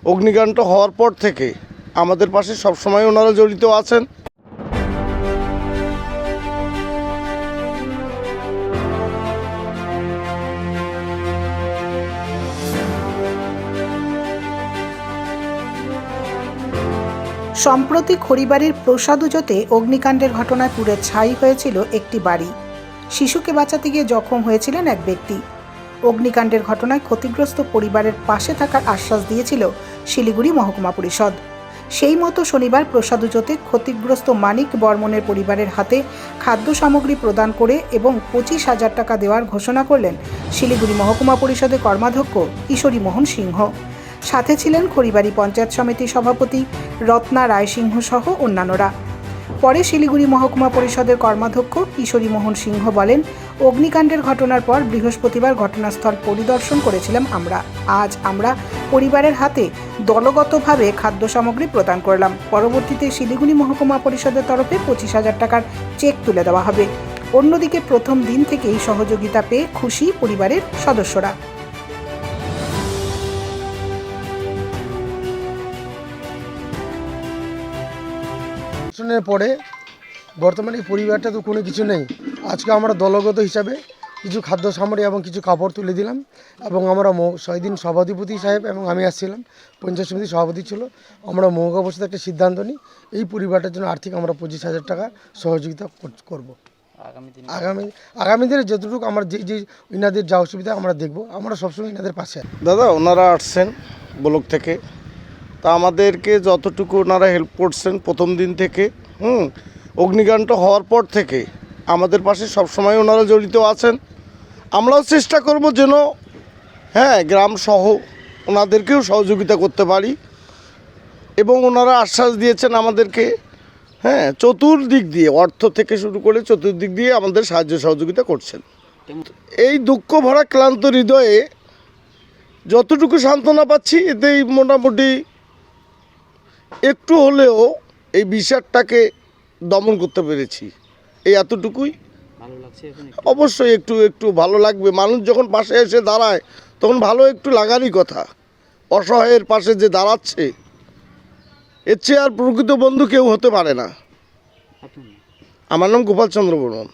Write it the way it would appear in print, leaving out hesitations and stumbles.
অগ্নিকাণ্ড হওয়ার পর থেকে আমাদের পাশে সবসময় ওনারা জড়িত আছেন। সম্প্রতি খড়িবাড়ির প্রসাদুজোতে অগ্নিকাণ্ডের ঘটনায় পুড়ে ছাই হয়েছিল একটি বাড়ি। শিশুকে বাঁচাতে গিয়ে জখম হয়েছিলেন এক ব্যক্তি। অগ্নিকাণ্ডের ঘটনায় ক্ষতিগ্রস্ত পরিবারের পাশে থাকার আশ্বাস দিয়েছিল শিলিগুড়ি মহকুমা পরিষদ। সেই মতো শনিবার প্রসাদুজোতে ক্ষতিগ্রস্ত মানিক বর্মনের পরিবারের হাতে খাদ্য সামগ্রী প্রদান করে এবং 25,000 টাকা দেওয়ার ঘোষণা করলেন শিলিগুড়ি মহকুমা পরিষদের কর্মাধ্যক্ষ কিশোরী মোহন সিংহ। সাথে ছিলেন খড়িবাড়ি পঞ্চায়েত সমিতির সভাপতি রত্না রায় সিংহ সহ অন্যান্যরা। পরে শিলিগুড়ি মহকুমা পরিষদের কর্মাধ্যক্ষ কিশোরী মোহন সিংহ বলেন, অগ্নিকাণ্ডের ঘটনার পর বৃহস্পতিবার ঘটনাস্থল পরিদর্শন করেছিলাম আমরা। আজ আমরা পরিবারের হাতে দলগতভাবে খাদ্য সামগ্রী প্রদান করলাম। পরবর্তীতে শিলিগুড়ি মহকুমা পরিষদের তরফে 25,000 টাকার চেক তুলে দেওয়া হবে। অন্যদিকে প্রথম দিন থেকেই সহযোগিতা পেয়ে খুশি পরিবারের সদস্যরা। পরে বর্তমানে এই পরিবারটা তো কোনো কিছু নেই। আজকে আমরা দলগত হিসাবে কিছু খাদ্য সামগ্রী এবং কিছু কাপড় তুলে দিলাম এবং আমরা সেদিন সভাধিপতি সাহেব এবং আমি আসছিলাম, পঞ্চায়েত সমিতির সভাপতি ছিল। আমরা মহকুমা পরিষদের একটা সিদ্ধান্ত নিই, এই পরিবারটার জন্য আর্থিক আমরা 25,000 টাকা সহযোগিতা করব। আগামী দিনে যতটুকু আমরা যে ইনাদের যা অসুবিধা আমরা দেখব, আমরা সবসময় ইনাদের পাশে। দাদা, ওনারা আসছেন ব্লক থেকে, তা আমাদেরকে যতটুকু ওনারা হেল্প করছেন প্রথম দিন থেকে, অগ্নিকাণ্ড হওয়ার পর থেকে আমাদের পাশে সবসময় ওনারা জড়িত আছেন। আমরাও চেষ্টা করব যেন গ্রাম সহ ওনাদেরকেও সহযোগিতা করতে পারি এবং ওনারা আশ্বাস দিয়েছেন আমাদেরকে চতুর্দিক দিয়ে, অর্থ থেকে শুরু করে চতুর্দিক দিয়ে আমাদের সাহায্য সহযোগিতা করছেন। এই দুঃখ ভরা ক্লান্ত হৃদয়ে যতটুকু সান্ত্বনা পাচ্ছি, এতেই মোটামুটি একটু হলেও এই বিষাদটাকে দমন করতে পেরেছি, এই এতটুকুই। অবশ্যই একটু একটু ভালো লাগবে। মানুষ যখন পাশে এসে দাঁড়ায় তখন ভালো একটু লাগারই কথা। অসহায়ের পাশে যে দাঁড়াচ্ছে, এর চেয়ে আর প্রকৃত বন্ধু কেউ হতে পারে না। আমার নাম গোপাল চন্দ্র বর্মন।